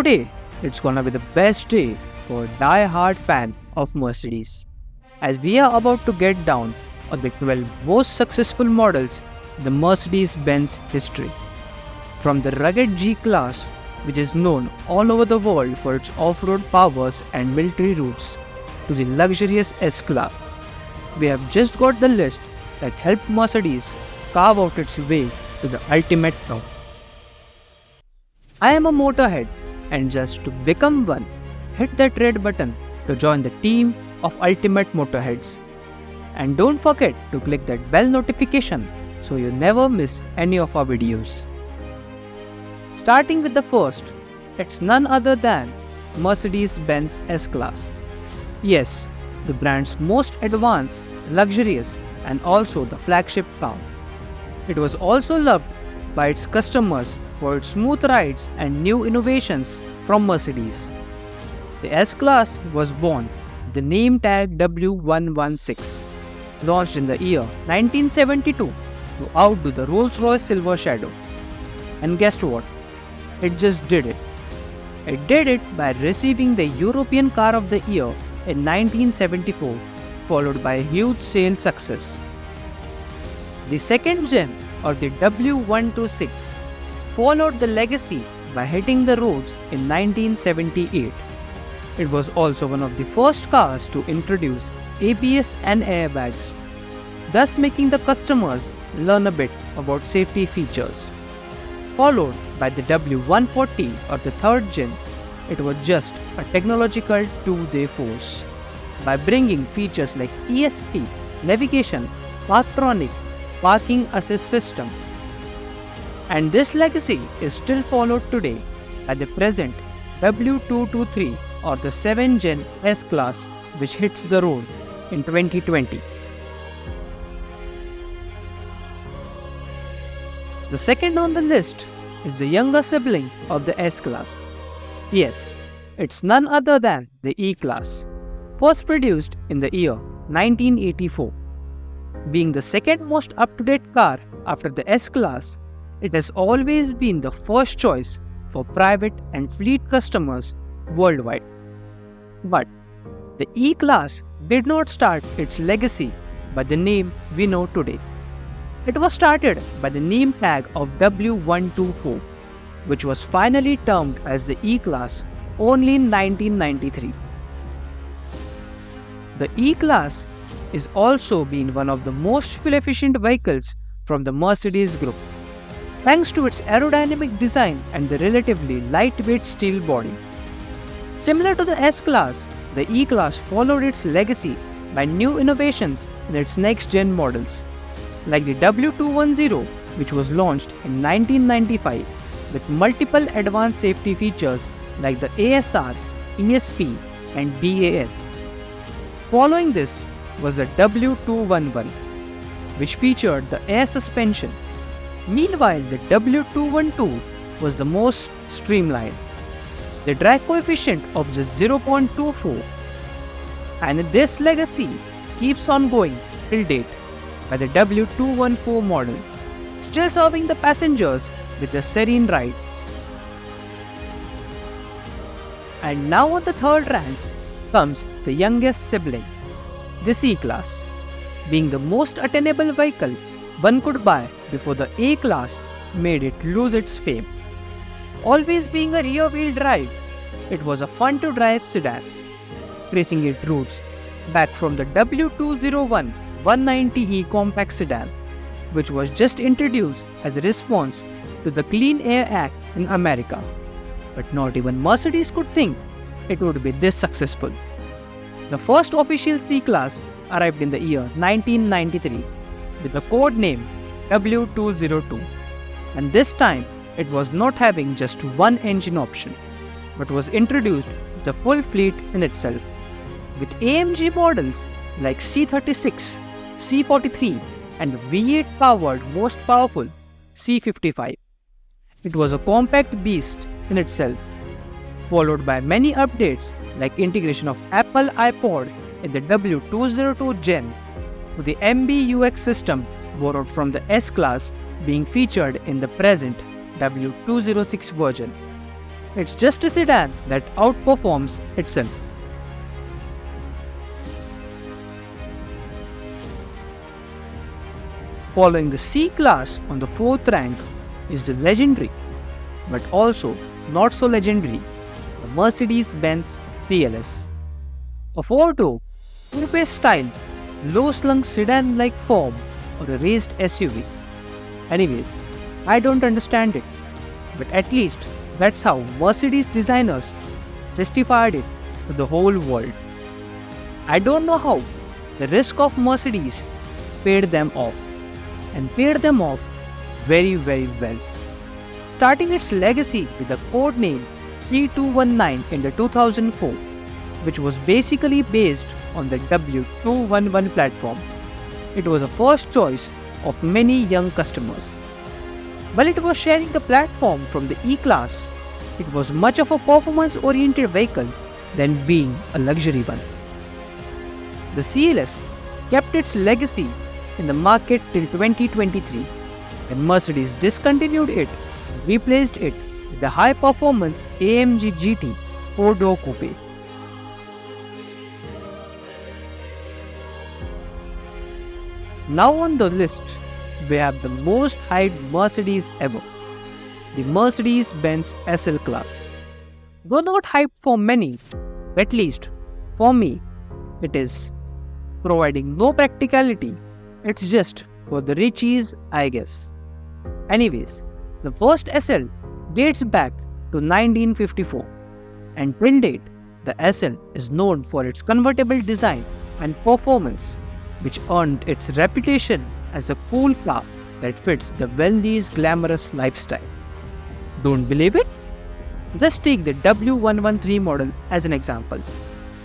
Today, it's gonna be the best day for a die-hard fan of Mercedes, as we are about to get down on the 12 most successful models in the Mercedes-Benz history. From the rugged G-Class, which is known all over the world for its off-road powers and military routes, to the luxurious S-Class. We have just got the list that helped Mercedes carve out its way to the ultimate top. I am a motorhead, and just to become one, hit that red button to join the team of ultimate motorheads. And don't forget to click that bell notification so you never miss any of our videos. Starting with the first, it's none other than Mercedes-Benz S-Class. Yes, the brand's most advanced, luxurious, and also the flagship car. It was also loved by its customers for its smooth rides and new innovations from Mercedes. The S-Class was born with the name tag W116, launched in the year 1972 to outdo the Rolls-Royce Silver Shadow. And guess what? It just did it. It did it by receiving the European Car of the Year in 1974, followed by a huge sales success. The second gen, or the W126, followed the legacy by hitting the roads in 1978. It was also one of the first cars to introduce ABS and airbags, thus making the customers learn a bit about safety features. Followed by the W140, or the third gen, it was just a technological tour de force by bringing features like ESP, navigation, Parktronic, parking assist system. And this legacy is still followed today by the present W223, or the 7th gen S-Class, which hits the road in 2020. The second on the list is the younger sibling of the S-Class. Yes, it's none other than the E-Class, first produced in the year 1984. Being the second most up-to-date car after the S-Class, it has always been the first choice for private and fleet customers worldwide. But the E-Class did not start its legacy by the name we know today. It was started by the name tag of W124, which was finally termed as the E-Class only in 1993. The E-Class is also been one of the most fuel-efficient vehicles from the Mercedes group, thanks to its aerodynamic design and the relatively lightweight steel body. Similar to the S-Class, the E-Class followed its legacy by new innovations in its next-gen models, like the W210, which was launched in 1995 with multiple advanced safety features like the ASR, ESP, and DAS. Following this was the W211, which featured the air suspension. Meanwhile, the W212 was the most streamlined, the drag coefficient of just 0.24, and this legacy keeps on going till date by the W214 model, still serving the passengers with the serene rides. And now on the third rank comes the youngest sibling, the C-Class, being the most attainable vehicle one could buy before the A-Class made it lose its fame. Always being a rear-wheel drive, it was a fun-to-drive sedan, tracing its roots back from the W201 190e compact sedan, which was just introduced as a response to the Clean Air Act in America. But not even Mercedes could think it would be this successful. The first official C-Class arrived in the year 1993 with the code name W202, and this time it was not having just one engine option, but was introduced with a full fleet in itself, with AMG models like C36, C43, and V8 powered most powerful C55. It was a compact beast in itself, followed by many updates like integration of Apple iPod in the W202 Gen, to the MBUX system borrowed from the S-Class being featured in the present W206 version. It's just a sedan that outperforms itself. Following the C-Class on the 4th rank is the legendary, but also not so legendary, the Mercedes-Benz CLS. A 4-door, coupe style, low-slung sedan-like form or a raised SUV. Anyways, I don't understand it, but at least that's how Mercedes designers justified it to the whole world. I don't know how the risk of Mercedes paid them off, and paid them off very well. Starting its legacy with the code name C219 in the 2004, which was basically based on the W211 platform. It was a first choice of many young customers. While it was sharing the platform from the E-Class, it was much of a performance-oriented vehicle than being a luxury one. The CLS kept its legacy in the market till 2023, and Mercedes discontinued it and replaced it with the high-performance AMG GT 4-door coupe. Now on the list, we have the most hyped Mercedes ever, the Mercedes-Benz SL-Class. Though not hyped for many, at least for me, it is. Providing no practicality, it's just for the richies, I guess. Anyways, the first SL dates back to 1954, and till date, the SL is known for its convertible design and performance, which earned its reputation as a cool car that fits the wealthy's glamorous lifestyle. Don't believe it? Just take the W113 model as an example.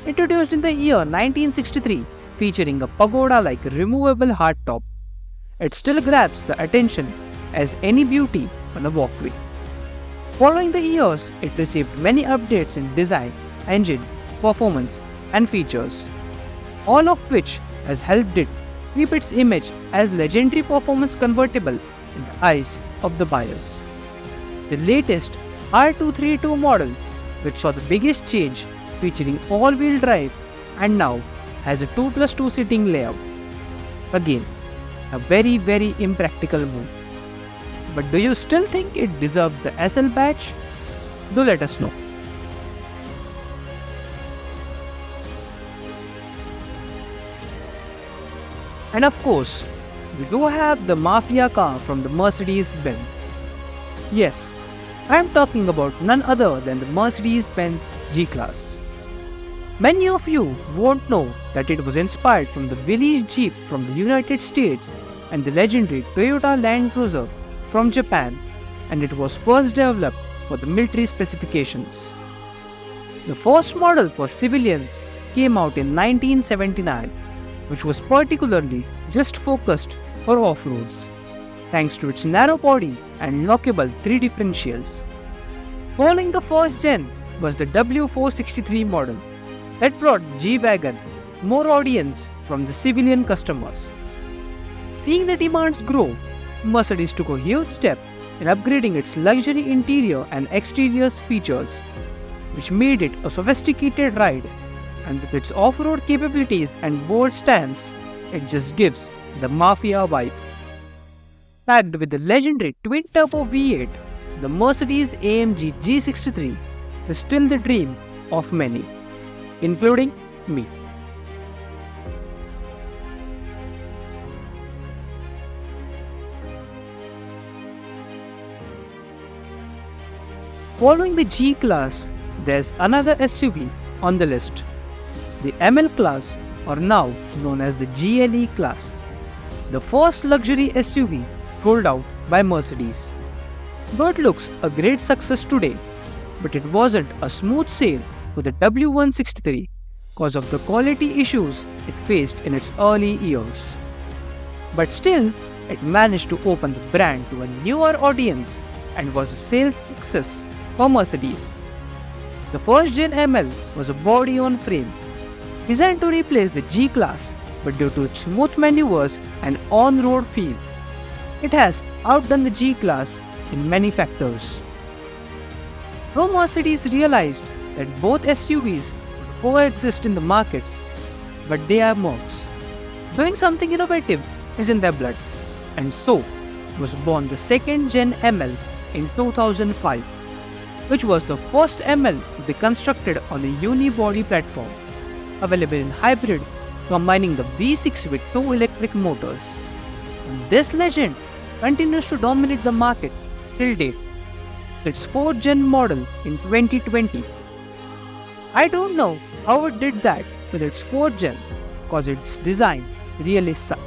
Introduced in the year 1963, featuring a pagoda-like removable hardtop, it still grabs the attention as any beauty on a walkway. Following the years, it received many updates in design, engine, performance, and features, all of which has helped it keep its image as legendary performance convertible in the eyes of the buyers. The latest R232 model, which saw the biggest change, featuring all-wheel drive and now has a 2+2 seating layout. Again, a very impractical move. But do you still think it deserves the SL badge? Do let us know. And of course, we do have the Mafia car from the Mercedes-Benz. Yes, I am talking about none other than the Mercedes-Benz G-Class. Many of you won't know that it was inspired from the Willys Jeep from the United States and the legendary Toyota Land Cruiser from Japan, and it was first developed for the military specifications. The first model for civilians came out in 1979, which was particularly just focused for off-roads, thanks to its narrow body and lockable 3 differentials. Following the first gen was the W463 model that brought G-Wagon more audience from the civilian customers. Seeing the demands grow, Mercedes took a huge step in upgrading its luxury interior and exterior features, which made it a sophisticated ride, and with its off-road capabilities and bold stance, it just gives the Mafia vibes. Packed with the legendary twin-turbo V8, the Mercedes-AMG G63 is still the dream of many, including me. Following the G-Class, there's another SUV on the list, the ML-Class, or now known as the GLE-Class, the first luxury SUV rolled out by Mercedes. Though it looks a great success today, but it wasn't a smooth sail for the W123 because of the quality issues it faced in its early years. But still, it managed to open the brand to a newer audience and was a sales success for Mercedes. The first gen ML was a body-on-frame, designed to replace the G-Class, but due to its smooth maneuvers and on-road feel, it has outdone the G-Class in many factors. Though Mercedes realized that both SUVs would coexist in the markets, but they are Mercs. Doing something innovative is in their blood, and so was born the second gen ML in 2005, which was the first ML to be constructed on a unibody platform, available in hybrid, combining the V6 with 2 electric motors. And this legend continues to dominate the market till date, its 4th gen model in 2020. I don't know how it did that with its 4th gen, cause its design really sucks.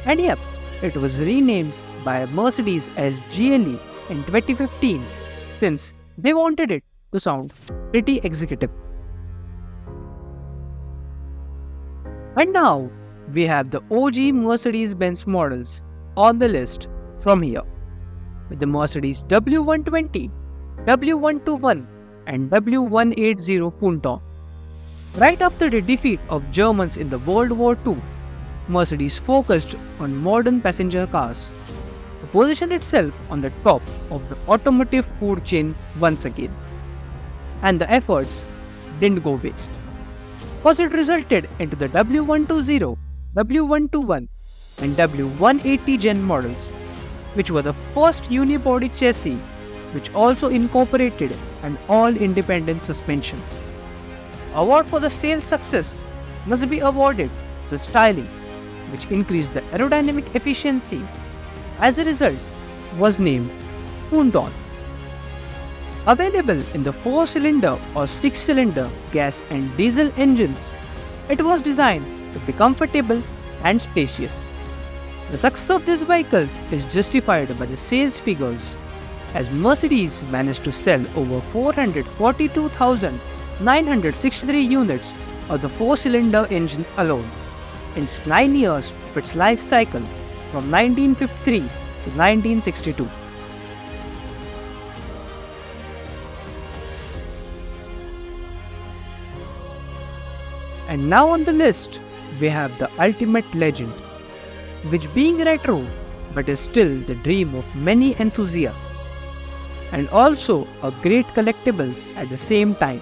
And yep, it was renamed by Mercedes as GLE in 2015 since they wanted it to sound pretty executive. And now we have the OG Mercedes-Benz models on the list from here, with the Mercedes W120, W121 and W180 Ponton. Right after the defeat of Germans in the World War II, Mercedes focused on modern passenger cars to position itself on the top of the automotive food chain once again. And the efforts didn't go waste, because it resulted into the W120, W121 and W180 gen models, which were the first unibody chassis which also incorporated an all-independent suspension. Award for the sales success must be awarded to styling, which increased the aerodynamic efficiency. As a result, was named Ponton. Available in the 4-cylinder or 6-cylinder gas and diesel engines, it was designed to be comfortable and spacious. The success of these vehicles is justified by the sales figures, as Mercedes managed to sell over 442,963 units of the 4-cylinder engine alone in its 9 years of its life cycle from 1953 to 1962. And now on the list, we have the ultimate legend, which being retro but is still the dream of many enthusiasts, and also a great collectible at the same time.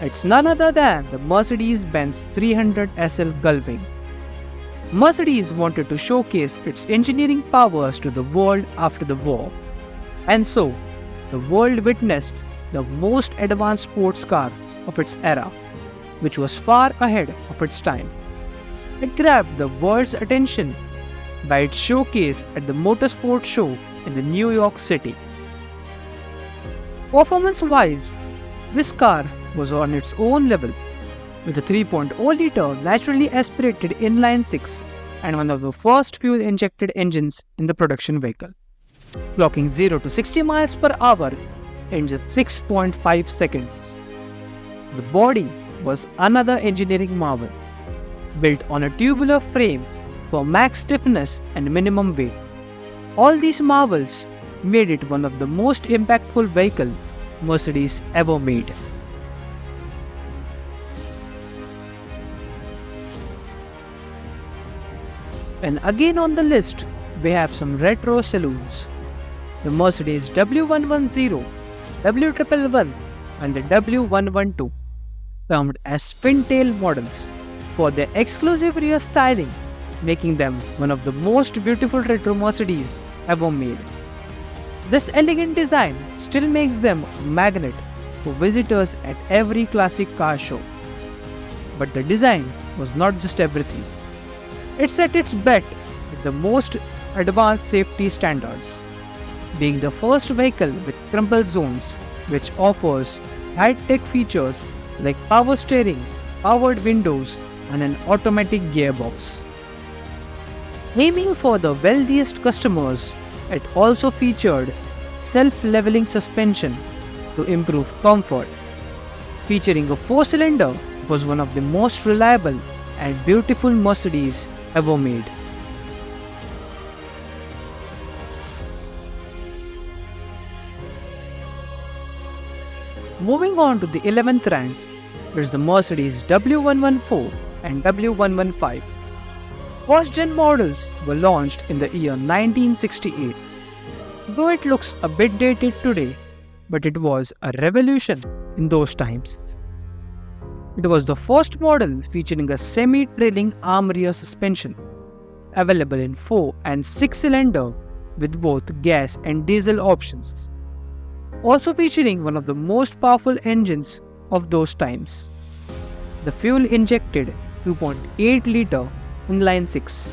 It's none other than the Mercedes-Benz 300 SL Gullwing. Mercedes wanted to showcase its engineering powers to the world after the war, and so the world witnessed the most advanced sports car of its era, which was far ahead of its time. It grabbed the world's attention by its showcase at the Motorsport Show in the New York City. Performance-wise, this car was on its own level, with a 3.0-liter naturally aspirated inline-6 and one of the first fuel-injected engines in the production vehicle, clocking 0 to 60 miles per hour in just 6.5 seconds. The body was another engineering marvel, built on a tubular frame for max stiffness and minimum weight. All these marvels made it one of the most impactful vehicles Mercedes ever made. And again on the list, we have some retro saloons. The Mercedes W110, W111 and the W112, termed as Fintail models for their exclusive rear styling, making them one of the most beautiful retro Mercedes ever made. This elegant design still makes them a magnet for visitors at every classic car show. But the design was not just everything. It set its bet with the most advanced safety standards, being the first vehicle with crumple zones, which offers high-tech features like power steering, powered windows, and an automatic gearbox. Aiming for the wealthiest customers, it also featured self-leveling suspension to improve comfort. Featuring a 4-cylinder, it was one of the most reliable and beautiful Mercedes ever made. Moving on to the 11th rank is the Mercedes W114 and W115. First-gen models were launched in the year 1968. Though it looks a bit dated today, but it was a revolution in those times. It was the first model featuring a semi-trailing arm rear suspension, available in 4 and 6-cylinder with both gas and diesel options. Also featuring one of the most powerful engines of those times, the fuel-injected 2.8-liter inline 6,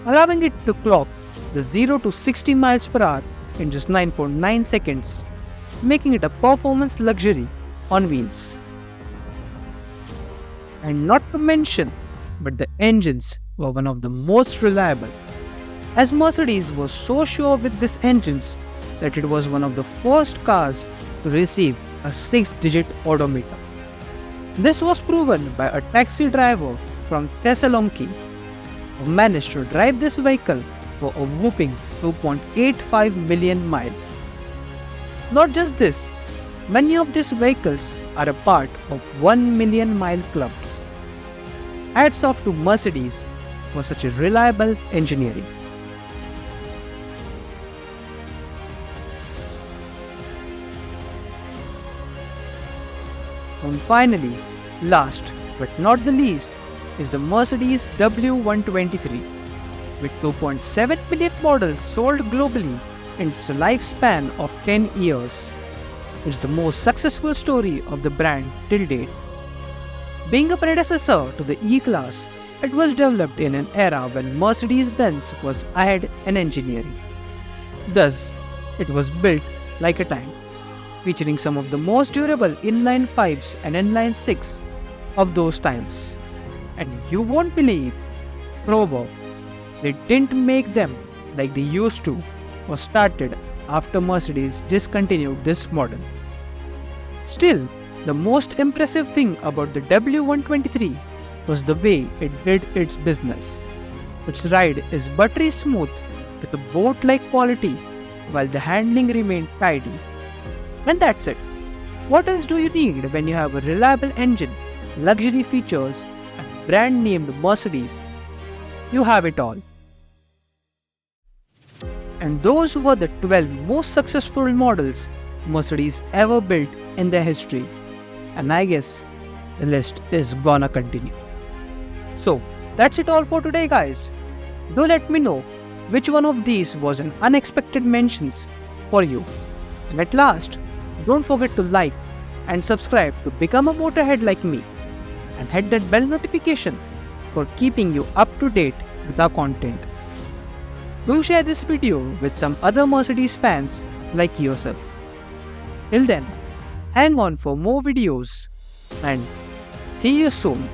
allowing it to clock the 0 to 60 miles per hour in just 9.9 seconds, making it a performance luxury on wheels. And not to mention, but the engines were one of the most reliable, as Mercedes was so sure with these engines that it was one of the first cars to receive a 6-digit odometer. This was proven by a taxi driver from Thessaloniki who managed to drive this vehicle for a whopping 2.85 million miles. Not just this, many of these vehicles are a part of 1 million mile clubs. Hats off to Mercedes for such a reliable engineering. And finally, last but not the least, is the Mercedes W123. With 2.7 million models sold globally in its lifespan of 10 years. It's the most successful story of the brand till date. Being a predecessor to the E-Class, it was developed in an era when Mercedes-Benz was ahead in engineering. Thus, it was built like a tank, featuring some of the most durable inline 5s and inline 6 of those times. And you won't believe, Provo, they didn't make them like they used to or started after Mercedes discontinued this model. Still, the most impressive thing about the W123 was the way it did its business. Its ride is buttery smooth with a boat-like quality while the handling remained tidy. And that's it. What else do you need when you have a reliable engine, luxury features, and brand named Mercedes? You have it all. And those were the 12 most successful models Mercedes ever built in their history. And I guess the list is gonna continue. So that's it all for today, guys. Do let me know which one of these was an unexpected mentions for you. And at last, don't forget to like and subscribe to become a motorhead like me, and hit that bell notification for keeping you up to date with our content. Do share this video with some other Mercedes fans like yourself. Till then, hang on for more videos and see you soon.